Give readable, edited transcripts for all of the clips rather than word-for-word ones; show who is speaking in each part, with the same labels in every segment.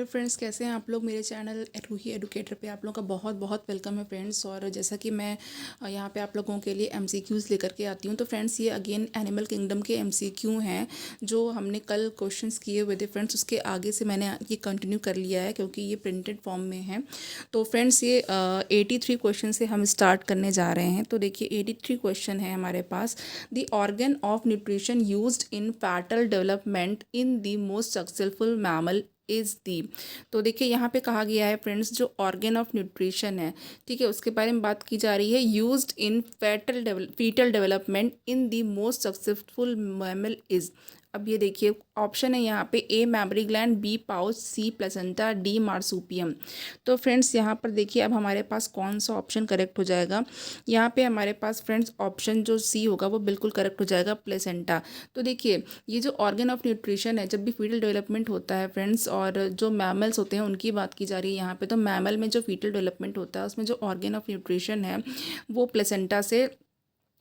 Speaker 1: Hello friends, कैसे हैं आप लोग। मेरे चैनल रूही एडुकेटर पे आप लोगों का बहुत बहुत वेलकम है फ्रेंड्स। और जैसा कि मैं यहाँ पे आप लोगों के लिए एमसीक्यूज़ लेकर के आती हूँ। तो फ्रेंड्स, ये अगेन एनिमल किंगडम के एमसीक्यू हैं जो हमने कल क्वेश्चंस किए हुए थे फ्रेंड्स। उसके आगे से मैंने ये कंटिन्यू कर लिया है क्योंकि ये प्रिंटेड फॉर्म में है। तो फ्रेंड्स, ये 83 क्वेश्चन से हम स्टार्ट करने जा रहे हैं। तो देखिए 83 क्वेश्चन है हमारे पास। The organ of nutrition used in fetal development in the most successful mammal is the. तो देखिए यहाँ पे कहा गया है फ्रेंड्स, जो ऑर्गन ऑफ न्यूट्रिशन है, ठीक है, उसके बारे में बात की जा रही है। Used in foetal development in the most successful mammal is. अब ये देखिए ऑप्शन है यहाँ पे, A mammary gland, B pouch, C placenta, D marsupium. तो फ्रेंड्स यहाँ पर देखिए अब हमारे पास कौन सा ऑप्शन करेक्ट हो जाएगा। यहाँ पे हमारे पास फ्रेंड्स ऑप्शन जो सी होगा वो बिल्कुल करेक्ट हो जाएगा, प्लेसेंटा। तो देखिए ये जो ऑर्गन ऑफ न्यूट्रिशन है, जब भी फीटल डेवलपमेंट होता है फ्रेंड्स, और जो मैमल्स होते हैं उनकी बात की जा रही है यहाँ पे, तो मैमल में जो फीटल डेवलपमेंट होता है उसमें जो ऑर्गन ऑफ न्यूट्रिशन है वो प्लेसेंटा से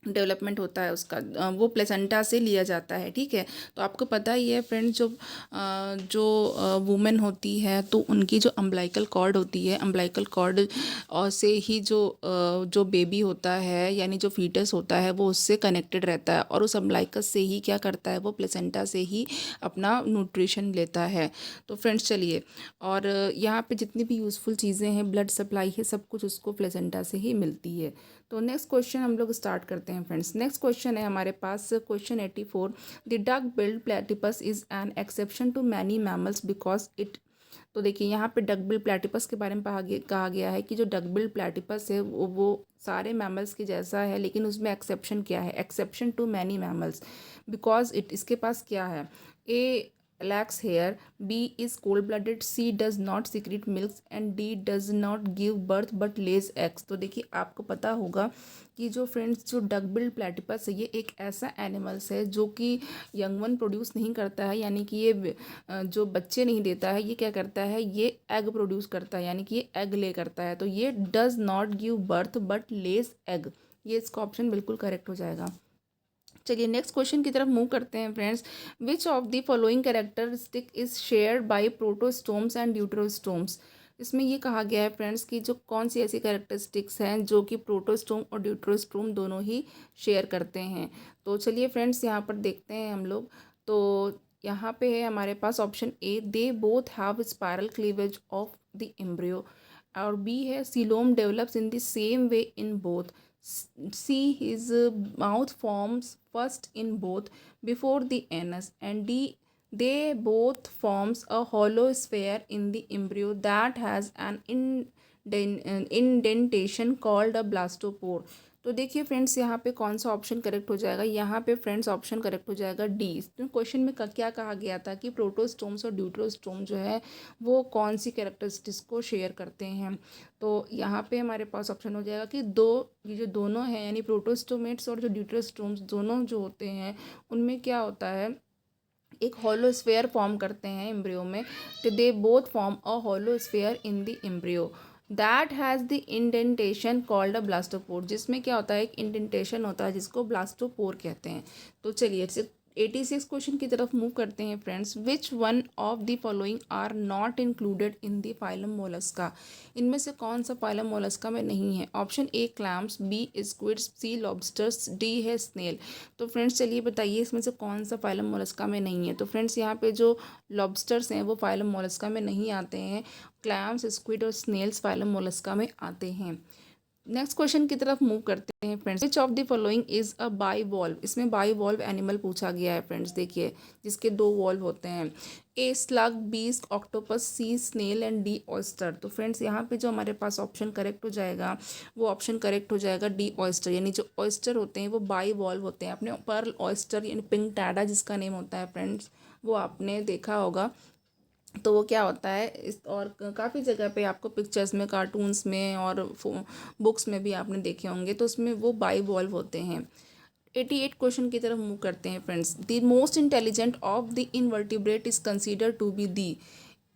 Speaker 1: डेवलपमेंट होता है उसका, वो प्लेसेंटा से लिया जाता है, ठीक है। तो आपको पता ही है फ्रेंड्स, जो वुमेन होती है तो उनकी जो अम्बलाइकल कॉर्ड होती है, अम्बलाइकल कॉर्ड और से ही जो बेबी होता है यानी जो फीटस होता है वो उससे कनेक्टेड रहता है, और उस अम्बलाइकस से ही क्या करता है, वो प्लेसेंटा से ही अपना न्यूट्रिशन लेता है। तो फ्रेंड्स चलिए, और यहाँ पे जितनी भी यूज़फुल चीज़ें हैं, ब्लड सप्लाई है, सब कुछ उसको प्लेसेंटा से ही मिलती है। तो नेक्स्ट क्वेश्चन हम लोग स्टार्ट करते हैं फ्रेंड्स। नेक्स्ट क्वेश्चन है हमारे पास question 84। The duck billed platypus is an exception to many mammals because it. तो देखिए यहाँ पे डक बिल्ड प्लेटिपस के बारे में कहा गया है कि जो डक बिल्ड प्लेटिपस है वो सारे मैमल्स के जैसा है, लेकिन उसमें एक्सेप्शन क्या है, exception to many mammals because it. इसके पास क्या है, ए lacks hair, B is cold blooded, C does not secrete milk and D does not give birth but lays eggs। तो देखिए आपको पता होगा कि जो फ्रेंड्स जो डक बिल्ड प्लेटिपस है ये एक ऐसा एनिमल्स है जो कि यंग वन प्रोड्यूस नहीं करता है, यानी कि ये जो बच्चे नहीं देता है, ये क्या करता है, ये एग प्रोड्यूस करता है, यानी कि ये एग ले करता है। तो ये does not give birth but lays egg, ये इसका ऑप्शन बिल्कुल करेक्ट हो जाएगा। चलिए नेक्स्ट क्वेश्चन की तरफ मूव करते हैं friends. Which of the following characteristic is shared by protostomes and deuterostomes. इसमें ये कहा गया है फ्रेंड्स कि जो कौन सी ऐसी कैरेक्टरिस्टिक्स हैं जो कि प्रोटोस्टोम और ड्यूटरोस्टोम दोनों ही शेयर करते हैं। तो चलिए फ्रेंड्स यहाँ पर देखते हैं हम लोग। तो यहाँ पे है हमारे पास option A, they both have spiral cleavage of the embryo, और बी है, coelom develops in the same way in both, C his mouth forms first in both before the anus, and D they both forms a hollow sphere in the embryo that has an indentation called a blastopore। तो देखिए friends यहाँ पे कौन सा option correct हो जाएगा। यहाँ पे फ्रेंड्स ऑप्शन करेक्ट हो जाएगा डी। तो क्वेश्चन में क्या कहा गया था कि प्रोटोस्टोम्स और ड्यूटरोस्टोम जो है वो कौन सी कैरेक्टरिस्टिक्स को शेयर करते हैं। तो यहाँ पे हमारे पास ऑप्शन हो जाएगा कि ये जो दोनों हैं यानी प्रोटोस्टोमेट्स और जो ड्यूटरोस्टोम्स दोनों जो होते हैं उनमें क्या होता है, एक हॉलो स्फेयर फॉर्म करते हैं एम्ब्रियो में। तो they both form a hollow sphere in the embryo that has the indentation called a blastopore, जिसमें क्या होता है, एक इंडेंटेशन होता है जिसको ब्लास्टोपोर कहते हैं। तो चलिए 86 क्वेश्चन की तरफ मूव करते हैं friends. Which one of the following are not included in the phylum Mollusca. इनमें से कौन सा फाइलम मोलस्का में नहीं है। Option A clams, B squids, C lobsters, D है स्नेल। तो फ्रेंड्स चलिए बताइए इसमें से कौन सा फाइलम मोलस्का में नहीं है। तो फ्रेंड्स यहाँ पे जो लॉबस्टर्स हैं वो फाइलम मोलस्का में नहीं आते हैं, क्लैम्स, स्क्विड और स्नेल्स फाइलम मोलस्का में आते हैं। नेक्स्ट क्वेश्चन की तरफ मूव करते हैं friends. Which of the following is a bivalve. इसमें बाईवॉल्व एनिमल पूछा गया है फ्रेंड्स, देखिए जिसके दो वॉल्व होते हैं। A slug, B octopus, C snail and D oyster. तो फ्रेंड्स यहाँ पे जो हमारे पास ऑप्शन करेक्ट हो जाएगा वो ऑप्शन करेक्ट हो जाएगा डी ऑयस्टर, यानी जो ऑयस्टर होते हैं वो बाईवॉल्व होते हैं। आपने पर्ल ऑयस्टर यानी पिंक टैडा जिसका नेम होता है फ्रेंड्स, वो आपने देखा होगा। तो वो क्या होता है इस, और काफ़ी जगह पे आपको पिक्चर्स में, कार्टून्स में और बुक्स में भी आपने देखे होंगे, तो उसमें वो बाईवॉल्व होते हैं। 88 क्वेश्चन की तरफ मूव करते हैं friends. The most intelligent of the invertebrate is consider to be the.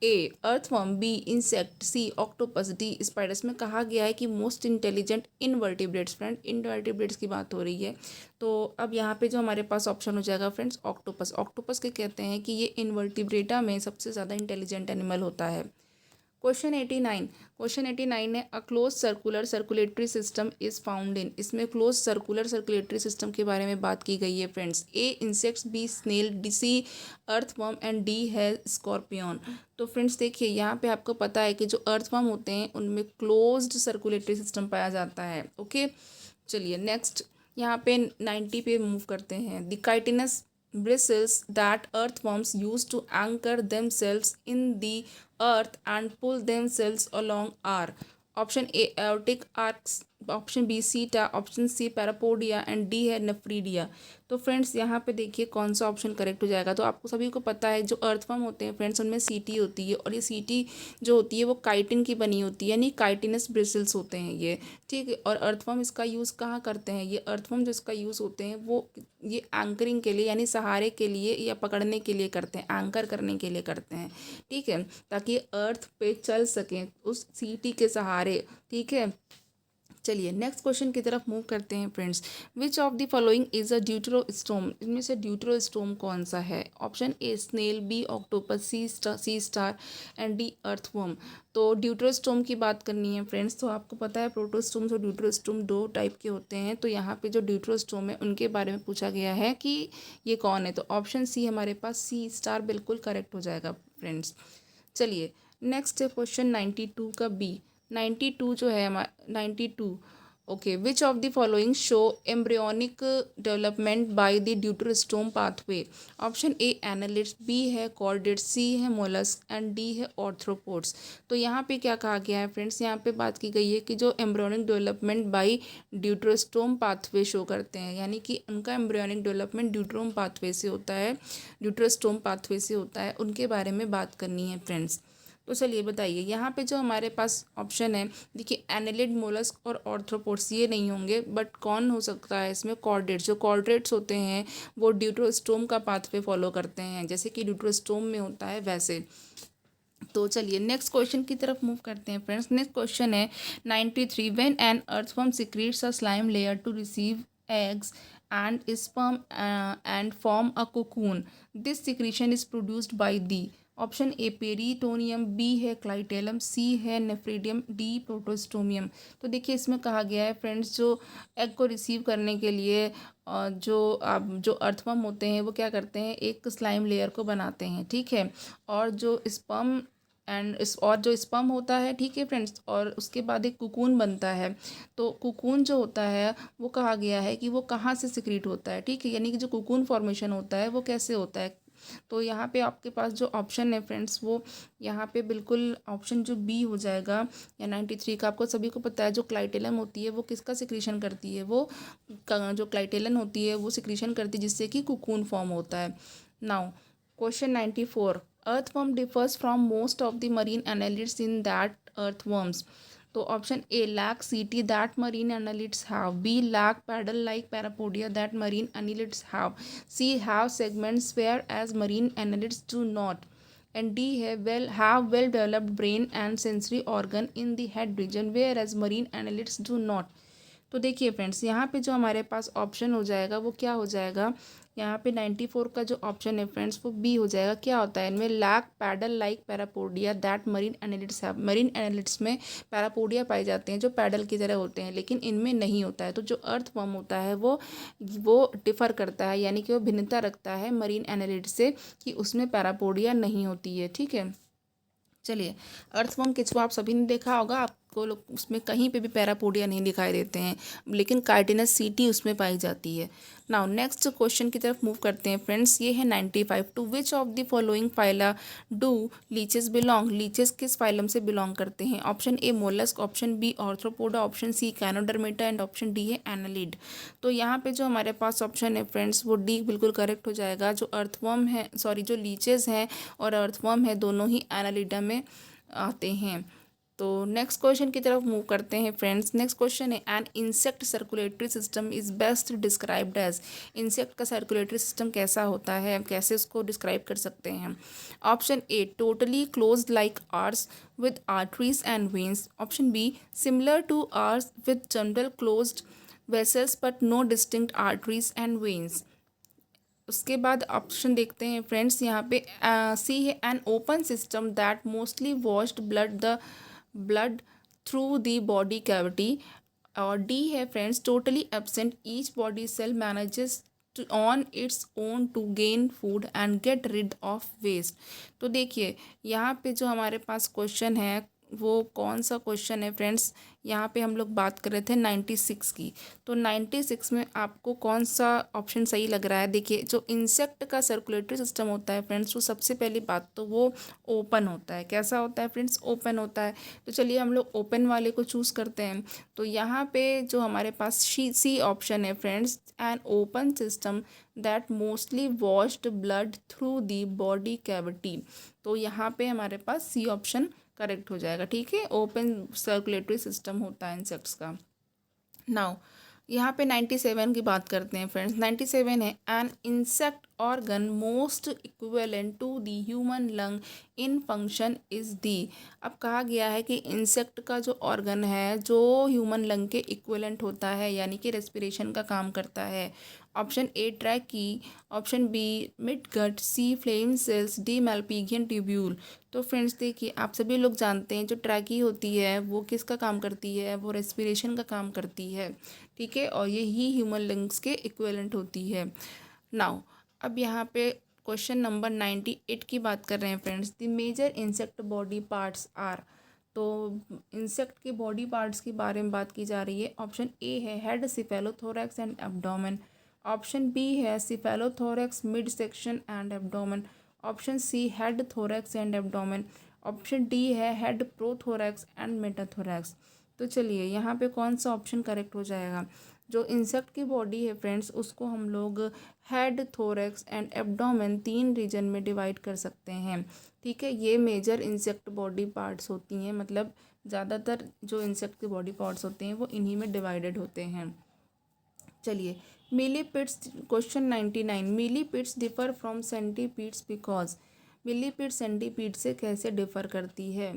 Speaker 1: A earthworm, B insect, C octopus, D spiders में कहा गया है कि most intelligent invertebrates. Friend invertebrates की बात हो रही है। तो अब यहाँ पे जो हमारे पास ऑप्शन हो जाएगा फ्रेंड्स ऑक्टोपस। ऑक्टोपस के कहते हैं कि ये इनवर्टिब्रेटा में सबसे ज़्यादा इंटेलिजेंट एनिमल होता है। क्वेश्चन 89 है a close circular circulatory system is found in. इसमें क्लोज सर्कुलर सर्कुलेटरी सिस्टम के बारे में बात की गई है friends. A insects, B snail, D C earthworm and D है स्कॉर्पियन। तो फ्रेंड्स देखिए यहाँ पे आपको पता है कि जो अर्थवर्म होते हैं उनमें क्लोज्ड सर्कुलेटरी सिस्टम पाया जाता है। ओके, चलिए नेक्स्ट यहाँ पे 90 पे मूव करते हैं। The chitinous bristles that earthworms use to anchor themselves in the earth and pull themselves along are option A aortic arcs, option B seta, option C parapodia and D है nephridia. तो friends यहाँ पे देखिए कौन सा option correct हो जाएगा। तो आपको सभी को पता है जो अर्थवर्म होते हैं फ्रेंड्स उनमें सीटी होती है और ये सीटी जो होती है वो काइटिन की बनी होती है, यानी काइटिनस ब्रिसल्स होते हैं ये। ठीक है, और अर्थवर्म इसका यूज़ कहाँ करते हैं, ये अर्थवर्म जो इसका यूज़ होते हैं वो ये एंकरिंग के लिए यानी सहारे के लिए या पकड़ने के लिए करते हैं, एंकर करने के लिए करते हैं। ठीक है, ताकि अर्थ पे चल सकें उस सीटी के सहारे। ठीक है, चलिए नेक्स्ट क्वेश्चन की तरफ मूव करते हैं friends. Which of the following is a deuterostome. इनमें से ड्यूटरोस्टोम कौन सा है। Option A snail, B octopus, C star and D earthworm. तो ड्यूटरोस्टोम की बात करनी है फ्रेंड्स। तो आपको पता है प्रोटोस्टोम्स और ड्यूटरोस्टोम दो टाइप के होते हैं। तो यहाँ पे जो ड्यूटरोस्टोम है उनके बारे में पूछा गया है कि ये कौन है। तो ऑप्शन सी हमारे पास सी स्टार बिल्कुल करेक्ट हो जाएगा फ्रेंड्स। चलिए नेक्स्ट है क्वेश्चन 92 का बी। 92 जो है हमारा 92। Okay, which of the following show embryonic development by the deuterostome pathway. Option A annelids, B है कॉर्डेट्स, सी है मोलस्क एंड डी है ऑर्थ्रोपोड्स। तो यहाँ पे क्या कहा गया है फ्रेंड्स, यहाँ पे बात की गई है कि जो embryonic development by deuterostome pathway show करते हैं, यानी कि उनका एम्ब्रियोनिक डेवलपमेंट ड्यूटरोम पाथवे से होता है, ड्यूटरोस्टोम पाथवे से होता है, उनके बारे में बात करनी है फ्रेंड्स। तो चलिए बताइए यहाँ पे जो हमारे पास ऑप्शन है, देखिए एनालिड, मोलस्क और ऑर्थ्रोपोड्स ये नहीं होंगे, बट कौन हो सकता है इसमें कॉर्डेट्स। जो कॉर्डेट्स होते हैं वो ड्यूटरोस्टोम का पाथवे फॉलो करते हैं, जैसे कि ड्यूटरोस्टोम में होता है वैसे। तो चलिए नेक्स्ट क्वेश्चन की तरफ मूव करते हैं फ्रेंड्स। नेक्स्ट क्वेश्चन है 93। When an earthworm secretes a slime layer to receive eggs and sperm and form a cocoon, this secretion is produced by the option A peritoneum, B है clitellum, C है nephridium, D प्रोटोस्टोमियम। तो देखिए इसमें कहा गया है friends जो egg को रिसीव करने के लिए जो अर्थवर्म होते हैं वो क्या करते हैं, एक स्लाइम लेयर को बनाते हैं। ठीक है, और जो स्पर्म और जो स्पर्म होता है, ठीक है फ्रेंड्स, और उसके बाद एक कुकून बनता है। तो कुकून जो होता है वो कहा गया है कि वो कहाँ से सिक्रीट होता है। ठीक है, यानी कि जो कुकून फॉर्मेशन होता है वो कैसे होता है। तो यहाँ पे आपके पास जो ऑप्शन है फ्रेंड्स वो यहाँ पे बिल्कुल ऑप्शन जो बी हो जाएगा या 93 का। आपको सभी को पता है जो क्लाइटेलन होती है वो किसका सिक्रीशन करती है, वो जो क्लाइटेलन होती है वो सिक्रीशन करती है जिससे कि कुकून फॉर्म होता है। Now question 94। earthworm differs from most of the marine annelids in that earthworms। तो option A lack CT that marine annelids have, B lack paddle like parapodia that marine annelids have, C have segments whereas marine annelids do not, and D have well developed brain and sensory organ in the head region whereas marine annelids do not। तो देखिए friends यहाँ पे जो हमारे पास option हो जाएगा वो क्या हो जाएगा, यहाँ पे 94 का जो ऑप्शन है फ्रेंड्स वो बी हो जाएगा। क्या होता है इनमें, lack paddle like parapodia that marine annelids have. Marine annelids में पैरापोडिया पाए जाते हैं जो पैडल की तरह होते हैं, लेकिन इनमें नहीं होता है। तो जो अर्थवर्म होता है वो डिफ़र करता है, यानी कि वो भिन्नता रखता है मरीन एनालिड से कि उसमें पैरापोडिया नहीं होती है। ठीक है, चलिए अर्थवर्म केचुआ आप सभी ने देखा होगा, आपको उसमें कहीं पे भी पैरापोडिया नहीं दिखाई देते हैं, लेकिन काइटिनस सीटी उसमें पाई जाती है। नाउ नेक्स्ट क्वेश्चन की तरफ मूव करते हैं फ्रेंड्स। ये है 95। To which of the following phyla do leeches belong. Leeches किस फाइलम से बिलोंग करते हैं। Option A mollusc, option B arthropoda, option C echinodermata and option D है एनालिड। तो यहाँ पे जो हमारे पास ऑप्शन है फ्रेंड्स वो डी बिल्कुल करेक्ट हो जाएगा। जो अर्थवर्म है जो लीचेस हैं और अर्थवर्म है दोनों ही एनालिडा में आते हैं। तो नेक्स्ट क्वेश्चन की तरफ मूव करते हैं फ्रेंड्स। नेक्स्ट क्वेश्चन है an insect circulatory system is best described as. Insect का सर्कुलेटरी सिस्टम कैसा होता है, कैसे उसको डिस्क्राइब कर सकते हैं। Option A totally closed like ours with arteries and veins. Option B similar to ours with general closed vessels but no distinct arteries and veins. उसके बाद ऑप्शन देखते हैं फ्रेंड्स यहाँ पे। सी है an open system that mostly washed blood through the body cavity. और D है friends totally absent each body cell manages on its own to gain food and get rid of waste. तो देखिए यहाँ पे जो हमारे पास क्वेश्चन है वो कौन सा क्वेश्चन है फ्रेंड्स। यहाँ पे हम लोग बात कर रहे थे 96 की। तो 96 में आपको कौन सा ऑप्शन सही लग रहा है। देखिए जो इंसेक्ट का सर्कुलेटरी सिस्टम होता है फ्रेंड्स, वो सबसे पहली बात तो वो ओपन होता है। कैसा होता है फ्रेंड्स, ओपन होता है। तो चलिए हम लोग ओपन वाले को चूज़ करते हैं। तो यहाँ पे जो हमारे पास सी ऑप्शन है friends, N open system that mostly washed blood through the body cavity. तो यहाँ पे हमारे पास सी ऑप्शन करेक्ट हो जाएगा। ठीक है, ओपन सर्कुलेटरी सिस्टम होता है इंसेक्ट्स का। नाउ यहाँ पे 97 की बात करते हैं फ्रेंड्स। 97 है an insect organ most equivalent to the human lung in function is the. अब कहा गया है कि इंसेक्ट का जो ऑर्गन है जो ह्यूमन लंग के इक्विवेलेंट होता है, यानी कि रेस्पिरेशन का काम करता है। Option A trachea, option B midgut, C flame cells, D Malpighian tubule. तो फ्रेंड्स देखिए आप सभी लोग जानते हैं जो ट्रैकी होती है वो किसका काम करती है, वो रेस्पिरेशन का काम करती है। ठीक है, और ये ही ह्यूमन लंग्स के इक्विवेलेंट होती है। नाउ अब यहाँ पे क्वेश्चन नंबर 98 की बात कर रहे हैं friends. The major insect body parts are. तो इंसेक्ट के बॉडी पार्ट्स के बारे में बात की जा रही है। ऑप्शन ए है head, cephalothorax and abdomen. Option B है cephalothorax, mid section and abdomen. Option C head, thorax and abdomen. Option D है हेड, प्रोथोरैक्स एंड मेटाथोरैक्स। तो चलिए यहाँ पे कौन सा ऑप्शन करेक्ट हो जाएगा। जो इंसेक्ट की बॉडी है फ्रेंड्स उसको हम लोग head, thorax and abdomen 3 region में डिवाइड कर सकते हैं। ठीक है, ये मेजर इंसेक्ट बॉडी पार्ट्स होती हैं, मतलब ज़्यादातर जो इंसेक्ट के बॉडी पार्ट्स होते हैं वो इन्हीं में डिवाइडेड होते हैं। चलिए millipedes, question 99, millipedes differ from centipedes because. Millipede centipede से कैसे डिफर करती है।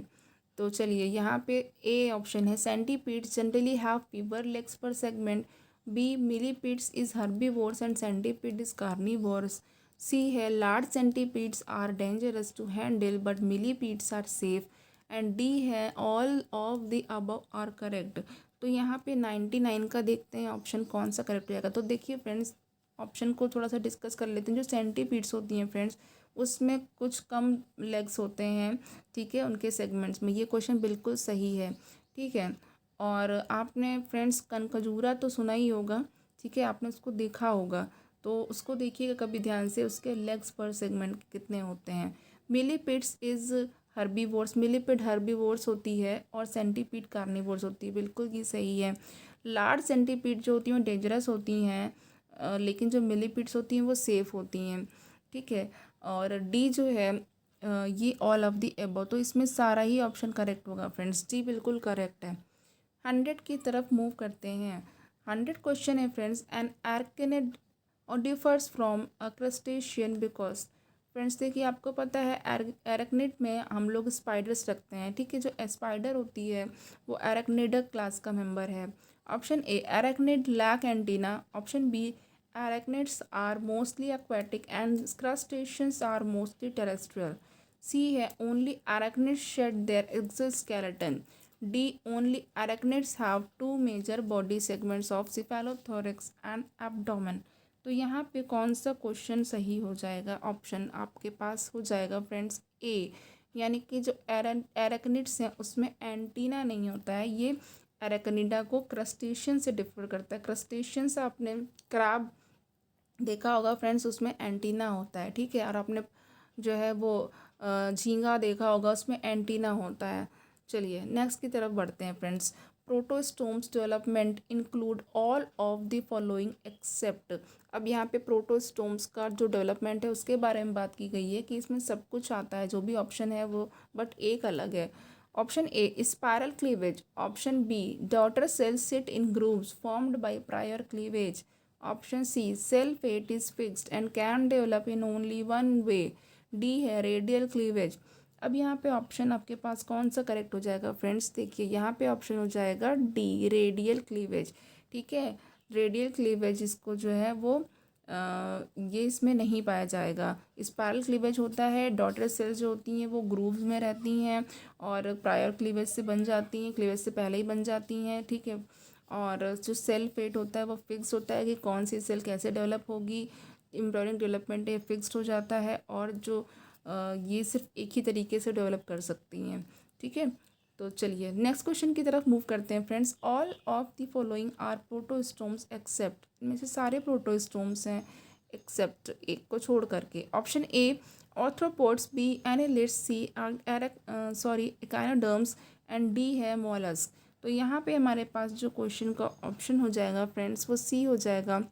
Speaker 1: तो चलिए यहाँ पे ए ऑप्शन है centipedes generally have fewer legs per segment. B millipedes is herbivores and centipede is carnivores. C है large centipedes are dangerous to handle but millipedes are safe. And D है all of the above are correct. तो यहाँ पे 99 का देखते हैं option कौन सा करेक्ट हो जाएगा। तो देखिए फ्रेंड्स ऑप्शन को थोड़ा सा डिस्कस कर लेते हैं। जो सेंटीपीड्स होती हैं फ्रेंड्स उसमें कुछ कम लेग्स होते हैं। ठीक है, उनके सेगमेंट्स में। ये क्वेश्चन बिल्कुल सही है। ठीक है, और आपने फ्रेंड्स कनखजूरा तो सुना ही होगा। ठीक है, आपने उसको देखा होगा, तो उसको देखिएगा कभी ध्यान से, उसके लेग्स पर सेगमेंट कितने होते हैं। Millipedes is herbivores, millipede herbivores होती है और सेंटीपीड कार्निवोर्स होती है। बिल्कुल ही सही है। लार्ज सेंटीपीड जो होती हैं वो डेंजरस होती हैं, लेकिन जो मिलीपीड्स होती हैं वो सेफ़ होती हैं। ठीक है, और डी जो है ये ऑल ऑफ द एबव। तो इसमें सारा ही ऑप्शन करेक्ट होगा फ्रेंड्स। डी बिल्कुल करेक्ट है। 100 की तरफ मूव करते हैं। 100 क्वेश्चन है फ्रेंड्स, एन आर्केनिड और differs from a crustacean because. Friends देखिए आपको पता है एरेक्निड में हम लोग स्पाइडर्स रखते हैं। ठीक है, जो स्पाइडर होती है वो एरेक्निडा क्लास का मेंबर है। Option A arachnid lack antenna. Option B arachnids are mostly aquatic and crustaceans are mostly terrestrial. C है only arachnids shed their exoskeleton. D only arachnids have two major body segments of cephalothorax and abdomen. तो यहाँ पे कौन सा question सही हो जाएगा। Option आपके पास हो जाएगा फ्रेंड्स ए, यानी कि जो एरेक्निड्स हैं उसमें एंटीना नहीं होता है। ये एरेक्निडा को क्रस्टेशियन से डिफर करता है। क्रस्टेशियन से आपने क्रैब देखा होगा फ्रेंड्स, उसमें एंटीना होता है। ठीक है, और आपने जो है वो झींगा देखा होगा, उसमें एंटीना होता है। चलिए नेक्स्ट की तरफ बढ़ते हैं friends. Protostomes development include all of the following except. अब यहाँ पे प्रोटोस्टोम्स का जो डेवलपमेंट है उसके बारे में बात की गई है कि इसमें सब कुछ आता है, जो भी ऑप्शन है वो, बट एक अलग है। Option A spiral cleavage, option B daughter cells sit in grooves formed by prior cleavage, option C cell fate is fixed and can develop in only one way, D है radial cleavage. अब यहाँ पे option आपके पास कौन सा correct हो जाएगा friends, देखिए यहाँ पे ऑप्शन हो जाएगा डी रेडियल क्लीवेज। ठीक है, रेडियल क्लीवेज इसको जो है वो ये इसमें नहीं पाया जाएगा। स्पायरल क्लीवेज होता है, डॉटर सेल्स जो होती हैं वो ग्रूव्स में रहती हैं और प्रायर क्लीवेज से बन जाती हैं, क्लीवेज से पहले ही बन जाती हैं। ठीक है, और जो सेल फेट होता है वो फिक्स होता है कि कौन सी सेल कैसे डेवलप होगी, एम्ब्रियोनिक डेवलपमेंट ये फिक्स्ड हो जाता है, और जो ये सिर्फ एक ही तरीके से डेवलप कर सकती हैं। ठीक है, तो चलिए नेक्स्ट क्वेश्चन की तरफ मूव करते हैं friends. All of the following are protostomes except, इनमें से सारे प्रोटोस्टोम्स हैं एक्सेप्ट एक को छोड़ करके। Option A arthropods, B annelids, C echinoderms and D है मोलस्क। तो यहाँ पे हमारे पास जो क्वेश्चन का ऑप्शन हो जाएगा फ्रेंड्स वो सी हो जाएगा।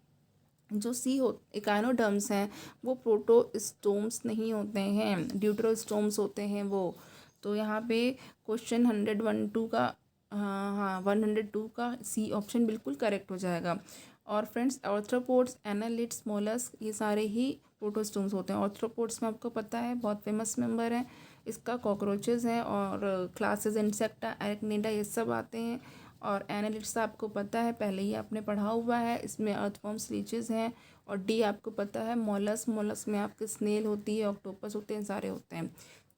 Speaker 1: जो सी हो एकाइनोडर्म्स हैं वो प्रोटोस्टोम्स नहीं होते हैं, ड्यूटरोस्टोम्स होते हैं वो। तो यहाँ पे क्वेश्चन 112 का हाँ 102 का सी ऑप्शन बिल्कुल करेक्ट हो जाएगा। और फ्रेंड्स ऑर्थ्रोपोड्स, एनालिड्स, मोलस्क ये सारे ही प्रोटोस्टोम्स होते हैं। ऑर्थ्रोपोड्स में आपको पता है बहुत फेमस मेंबर है इसका, कॉकरोचेस हैं और क्लासेस इंसेक्टा, एरेक्निडा ये सब आते हैं। और एनालिड्स आपको पता है पहले ही आपने पढ़ा हुआ है, इसमें अर्थवॉर्म्स, लीचेस हैं। और डी आपको पता है मोलस्क, मोलस्क में आपके स्नेल होती है, ऑक्टोपस होते हैं, सारे होते हैं।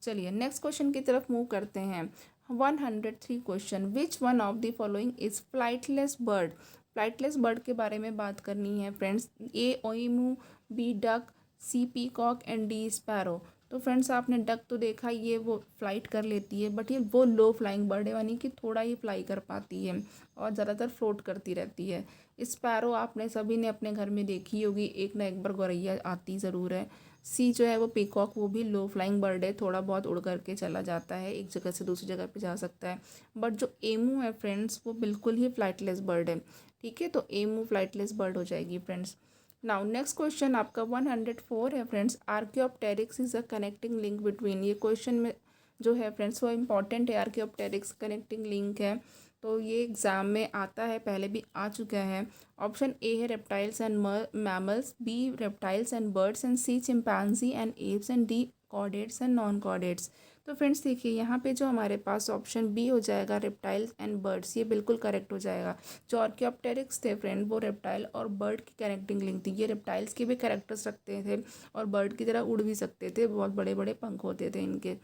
Speaker 1: चलिए नेक्स्ट क्वेश्चन की तरफ मूव करते हैं। 103 question, which one of the following is flightless bird. Flightless bird के बारे में बात करनी है friends. A emu, B duck, C peacock and D sparrow. तो फ्रेंड्स आपने डक तो देखा, ये वो फ्लाइट कर लेती है बट ये वो लो फ्लाइंग बर्ड है, यानी कि थोड़ा ही फ्लाई कर पाती है और ज़्यादातर फ्लोट करती रहती है। स्पैरो आपने सभी ने अपने घर में देखी होगी, एक ना एक बार गौरैया आती ज़रूर है। सी जो है वो पीकॉक, वो भी लो फ्लाइंग बर्ड है, थोड़ा बहुत उड़ करके चला जाता है, एक जगह से दूसरी जगह पे जा सकता है। बट जो एमू है फ्रेंड्स वो बिल्कुल ही फ्लाइटलेस बर्ड है। ठीक है, तो एमू फ्लाइटलेस बर्ड हो जाएगी फ्रेंड्स। नाउ नेक्स्ट क्वेश्चन आपका 104 है friends. Archaeopteryx is a connecting link between, ये क्वेश्चन में जो है फ्रेंड्स वो इम्पॉर्टेंट है। आर्कियोप्टेरिक्स कनेक्टिंग लिंक है, तो ये एग्जाम में आता है, पहले भी आ चुका है। ऑप्शन ए है reptiles and mammals, B reptiles and birds and C chimpanzee and apes and D chordates and non chordates. तो फ्रेंड्स देखिए यहाँ पे जो हमारे पास ऑप्शन बी हो जाएगा रेप्टाइल्स एंड बर्ड्स, ये बिल्कुल करेक्ट हो जाएगा। जो आर्कियोप्टेरिक्स थे फ्रेंड वो रेप्टाइल और बर्ड की कनेक्टिंग लिंक थी। ये रेप्टाइल्स के भी कैरेक्टर्स रखते थे और बर्ड की तरह उड़ भी सकते थे, बहुत बड़े बड़े पंख होते थे इनके।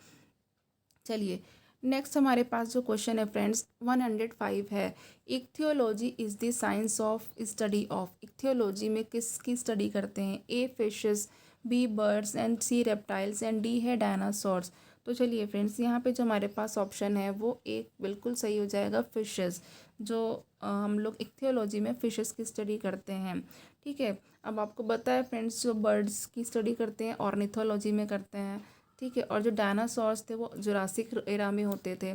Speaker 1: चलिए नेक्स्ट हमारे पास जो क्वेश्चन है फ्रेंड्स 105 है। Ichthyology is the science of study of. Ichthyology में किसकी स्टडी करते हैं? A fishes, B birds and C reptiles and D है डायनासोर्स। तो चलिए फ्रेंड्स यहाँ पे जो हमारे पास ऑप्शन है वो एक बिल्कुल सही हो जाएगा, फिशेस। जो हम लोग इक्थियोलॉजी में फिशेस की स्टडी करते हैं। ठीक है, अब आपको बताया फ्रेंड्स जो बर्ड्स की स्टडी करते हैं ऑर्निथोलॉजी में करते हैं। ठीक है, और जो डायनासोर्स थे वो जुरासिक एरा में होते थे।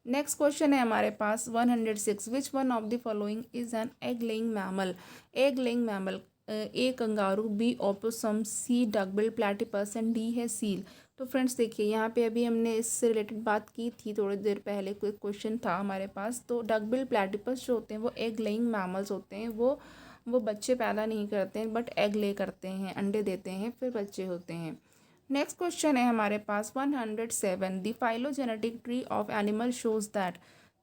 Speaker 1: नेक्स्ट क्वेश्चन है हमारे पास 106, which one of the following is an egg laying mammal. Egg laying mammal, A kangaroo, B opossum, C duckbill platypus and D है सील। तो फ्रेंड्स देखिए यहाँ पे अभी हमने इससे रिलेटेड बात की थी थोड़ी देर पहले, कोई क्वेश्चन था हमारे पास। तो डकबिल प्लेटिपस जो होते हैं वो एग लेइंग मैमल्स होते हैं, वो बच्चे पैदा नहीं करते हैं बट एग ले करते हैं, अंडे देते हैं फिर बच्चे होते हैं। नेक्स्ट क्वेश्चन है हमारे पास 107, the phylogenetic tree of animal shows that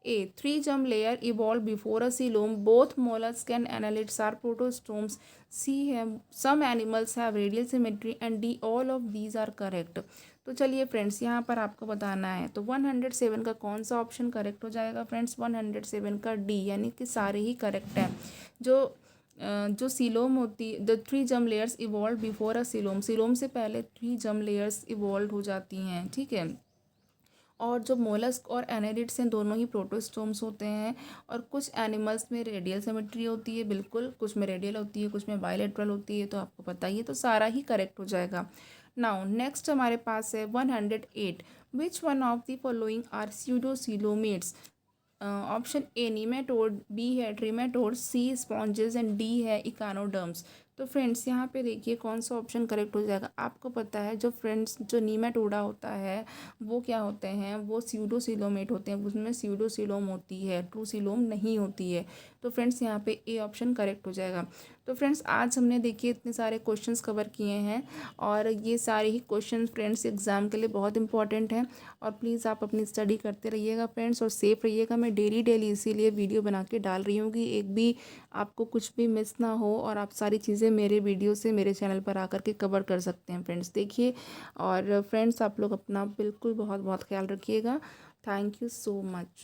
Speaker 1: A 3 germ layer evolve before a coelom, both mollusc and annelids are protostomes, C है some animals have radial symmetry and D all of these are correct. तो चलिए friends यहाँ पर आपको बताना है, तो 107 का कौन सा ऑप्शन करेक्ट हो जाएगा फ्रेंड्स? 107 का डी, यानी कि सारे ही करेक्ट हैं। जो सीलोम होती, the 3 germ layers evolve before a coelom, coelom से पहले 3 जर्म लेयर्स इवॉल्व हो जाती हैं। ठीक है, और जो मोलस्क और एनालिड्स हैं दोनों ही प्रोटोस्टोम्स होते हैं। और कुछ एनिमल्स में रेडियल सिमेट्री होती है, बिल्कुल, कुछ में रेडियल होती है, कुछ में बायलैटरल होती है, तो आपको पता ही है, तो सारा ही करेक्ट हो जाएगा। नाउ नेक्स्ट हमारे पास है 108, which one of the following are pseudocoelomates. Option A nematode, B है trematode, C sponges and D है इकानोडर्म्स। तो फ्रेंड्स यहाँ पे देखिए कौन सा ऑप्शन करेक्ट हो जाएगा। आपको पता है जो फ्रेंड्स जो नीमाटोडा होता है वो क्या होते हैं, वो स्यूडोसिलोमेट होते हैं, उसमें स्यूडोसिलोम होती है, ट्रूसिलोम नहीं होती है। तो फ्रेंड्स यहाँ पे ए ऑप्शन करेक्ट हो जाएगा। तो फ्रेंड्स आज हमने देखिए इतने सारे क्वेश्चंस कवर किए हैं और ये सारे ही क्वेश्चंस फ्रेंड्स एग्ज़ाम के लिए बहुत इंपॉर्टेंट हैं। और प्लीज़ आप अपनी स्टडी करते रहिएगा फ्रेंड्स और सेफ़ रहिएगा। मैं डेली इसीलिए वीडियो बना के डाल रही हूँ कि एक भी आपको कुछ भी मिस ना हो और आप सारी चीज़ें मेरे वीडियो से मेरे चैनल पर आकर के कवर कर सकते हैं फ्रेंड्स। देखिए और फ्रेंड्स आप लोग अपना बिल्कुल बहुत बहुत ख्याल रखिएगा। Thank you so much.